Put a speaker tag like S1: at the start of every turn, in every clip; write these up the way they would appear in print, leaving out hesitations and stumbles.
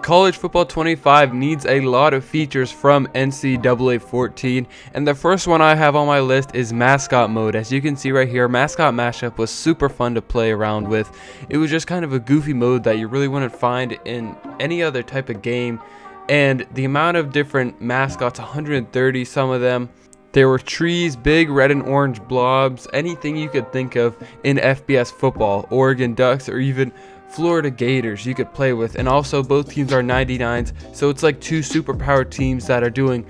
S1: College Football 25 needs a lot of features from NCAA 14, and the first one I have on my list is mascot mode. As you can see right here, mascot mashup was super fun to play around with. It was just kind of a goofy mode that you really wouldn't find in any other type of game, and the amount of different mascots, 130 some of them. There were trees, big red and orange blobs, anything you could think of in FBS football, Oregon Ducks, or even Florida Gators you could play with. And also both teams are 99s, so it's like two superpowered teams that are doing,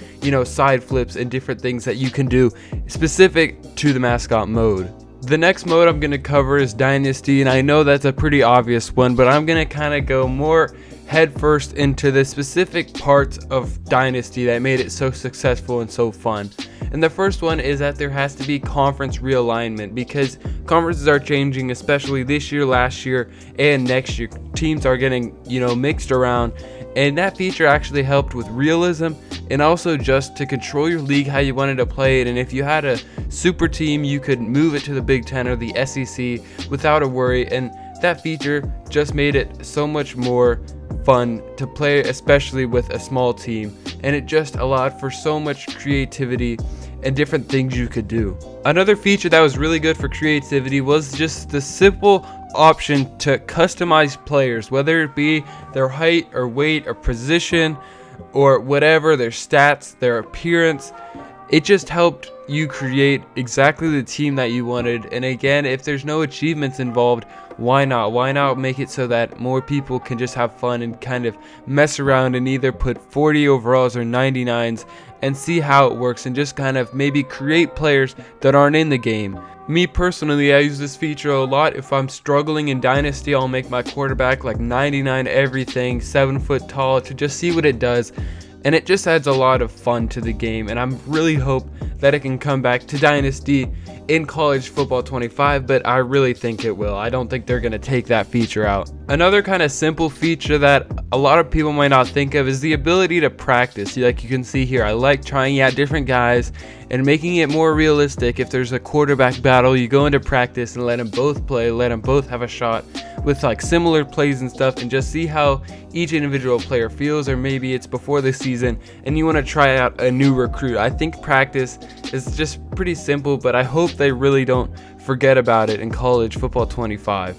S1: side flips and different things that you can do specific to the mascot mode. The next mode I'm going to cover is Dynasty, and I know that's a pretty obvious one, but I'm going to kind of go more headfirst into the specific parts of Dynasty that made it so successful and so fun. And the first one is that there has to be conference realignment, because conferences are changing, especially this year, last year, and next year. Teams are getting, mixed around, and that feature actually helped with realism and also just to control your league how you wanted to play it. And if you had a super team, you could move it to the Big Ten or the SEC without a worry, and that feature just made it so much more fun to play, especially with a small team, and it just allowed for so much creativity and different things you could do. Another feature that was really good for creativity was just the simple option to customize players, whether it be their height or weight or position or whatever, their stats, their appearance. It just helped you create exactly the team that you wanted. And again, if there's no achievements involved, why not? Why not make it so that more people can just have fun and kind of mess around and either put 40 overalls or 99s and see how it works, and just kind of maybe create players that aren't in the game. Me personally, I use this feature a lot. If I'm struggling in Dynasty, I'll make my quarterback like 99 everything, 7 foot tall, to just see what it does. And it just adds a lot of fun to the game, and I really hope that it can come back to Dynasty in College Football 25, but I really think it will. I don't think they're going to take that feature out. Another kind of simple feature that a lot of people might not think of is the ability to practice. Like you can see here, I like trying out different guys and making it more realistic. If there's a quarterback battle, you go into practice and let them both play, let them both have a shot with like similar plays and stuff, and just see how each individual player feels. Or maybe it's before the season and you want to try out a new recruit. I think practice is just pretty simple, but I hope they really don't forget about it in College Football 25.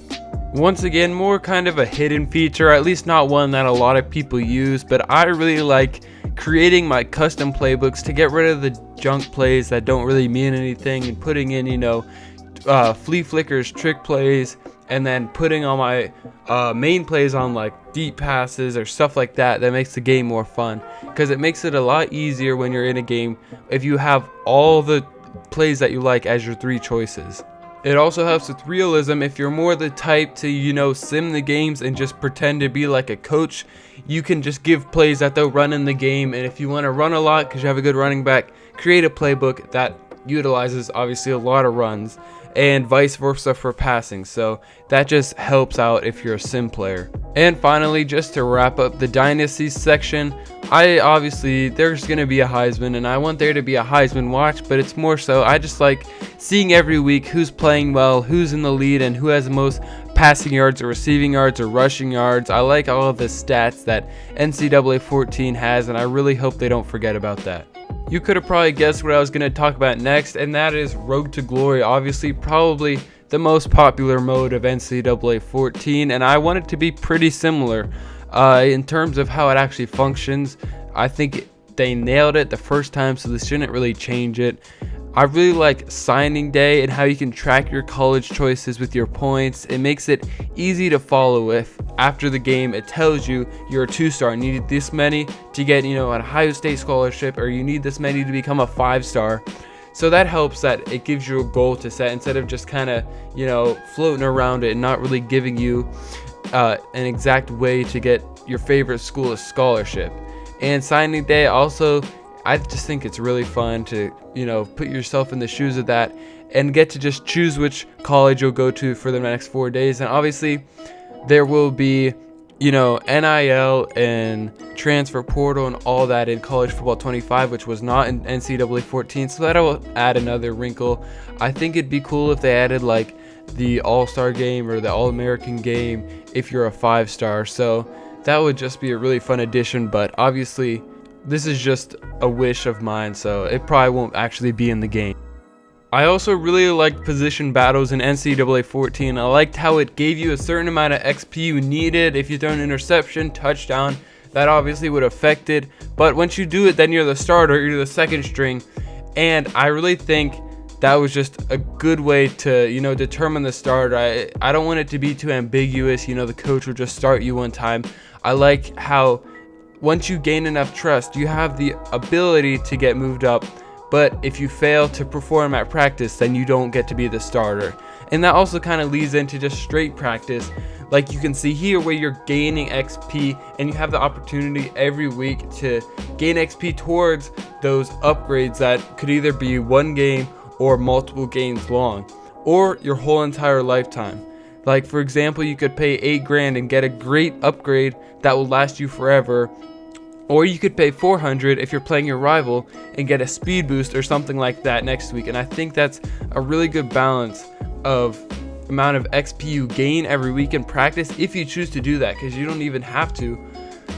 S1: Once again, more kind of a hidden feature, at least not one that a lot of people use, but I really like creating my custom playbooks to get rid of the junk plays that don't really mean anything, and putting in, flea flickers, trick plays, and then putting all my main plays on like deep passes or stuff like that makes the game more fun, because it makes it a lot easier when you're in a game if you have all the plays that you like as your 3 choices. It also helps with realism. If you're more the type to, sim the games and just pretend to be like a coach, you can just give plays that they'll run in the game. And if you want to run a lot because you have a good running back, create a playbook that utilizes obviously a lot of runs, and vice versa for passing. So that just helps out if you're a sim player. And finally, just to wrap up the Dynasty section, there's going to be a Heisman, and I want there to be a Heisman watch, but it's more so I just like seeing every week who's playing well, who's in the lead, and who has the most passing yards or receiving yards or rushing yards. I like all of the stats that NCAA 14 has, and I really hope they don't forget about that. You could have probably guessed what I was going to talk about next, and that is Road to Glory. Obviously, probably the most popular mode of NCAA 14, and I want it to be pretty similar in terms of how it actually functions. I think they nailed it the first time, so this shouldn't really change it. I really like signing day and how you can track your college choices with your points. It makes it easy to follow. If after the game it tells you you're a 2-star and you need this many to get an Ohio State scholarship, or you need this many to become a 5-star. So that helps, that it gives you a goal to set instead of just kind of floating around it and not really giving you an exact way to get your favorite school a scholarship. And signing day also, I just think it's really fun to, put yourself in the shoes of that and get to just choose which college you'll go to for the next 4 days. And obviously there will be, NIL and transfer portal and all that in College Football 25, which was not in NCAA 14. So that'll add another wrinkle. I think it'd be cool if they added like the All-Star game or the All-American game if you're a 5-star. So that would just be a really fun addition, but obviously this is just a wish of mine, so it probably won't actually be in the game. I also really liked position battles in NCAA 14. I liked how it gave you a certain amount of XP you needed. If you throw an interception, touchdown, that obviously would affect it. But once you do it, then you're the starter, you're the second string. And I really think that was just a good way to, determine the starter. I don't want it to be too ambiguous. The coach will just start you one time. I like how once you gain enough trust, you have the ability to get moved up. But if you fail to perform at practice, then you don't get to be the starter. And that also kind of leads into just straight practice. Like you can see here where you're gaining XP and you have the opportunity every week to gain XP towards those upgrades that could either be one game or multiple games long, or your whole entire lifetime. Like for example, you could pay $8,000 and get a great upgrade that will last you forever. Or you could pay $400 if you're playing your rival and get a speed boost or something like that next week. And I think that's a really good balance of amount of XP you gain every week in practice if you choose to do that, because you don't even have to,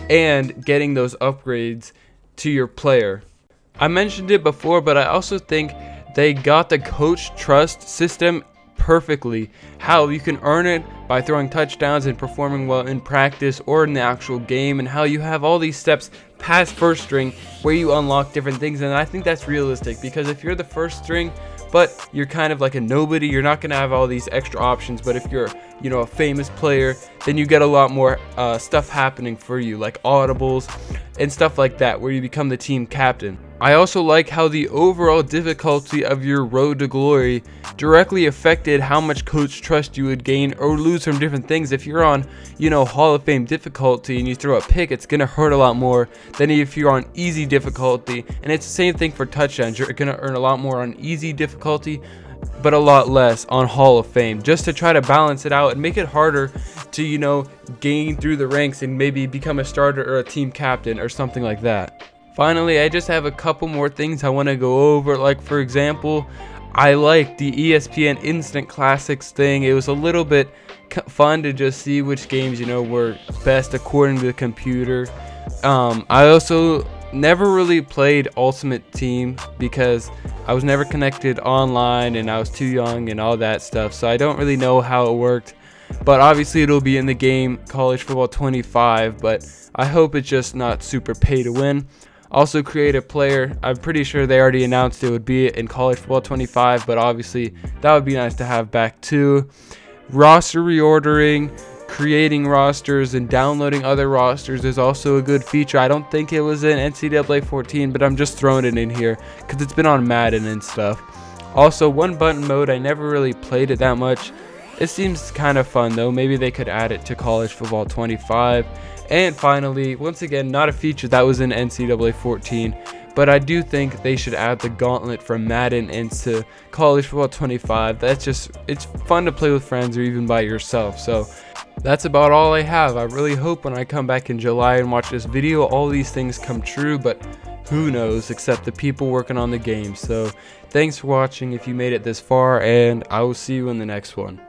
S1: and getting those upgrades to your player. I mentioned it before, but I also think they got the coach trust system perfectly. How you can earn it by throwing touchdowns and performing well in practice or in the actual game, and how you have all these steps past first string where you unlock different things. And I think that's realistic, because if you're the first string but you're kind of like a nobody, you're not going to have all these extra options. But if you're a famous player, then you get a lot more stuff happening for you, like audibles and stuff like that, where you become the team captain. I also like how the overall difficulty of your road to glory directly affected how much coach trust you would gain or lose from different things. If you're on, Hall of Fame difficulty and you throw a pick, it's going to hurt a lot more than if you're on easy difficulty. And it's the same thing for touchdowns. You're going to earn a lot more on easy difficulty, but a lot less on Hall of Fame, just to try to balance it out and make it harder to, gain through the ranks and maybe become a starter or a team captain or something like that. Finally, I just have a couple more things I want to go over. Like, for example, I like the ESPN Instant Classics thing. It was a little bit fun to just see which games, were best according to the computer. I also never really played Ultimate Team because I was never connected online and I was too young and all that stuff. So I don't really know how it worked. But obviously it'll be in the game College Football 25. But I hope it's just not super pay to win. Also, create a player. I'm pretty sure they already announced it would be in College Football 25, but obviously that would be nice to have back too. Roster reordering, creating rosters, and downloading other rosters is also a good feature. I don't think it was in NCAA 14, but I'm just throwing it in here because it's been on Madden and stuff. Also, one button mode. I never really played it that much. It seems kind of fun though. Maybe they could add it to College Football 25. And finally, once again, not a feature that was in NCAA 14, but I do think they should add the gauntlet from Madden into College Football 25. It's fun to play with friends or even by yourself. So that's about all I have. I really hope when I come back in July and watch this video, all these things come true, but who knows, except the people working on the game. So thanks for watching if you made it this far, and I will see you in the next one.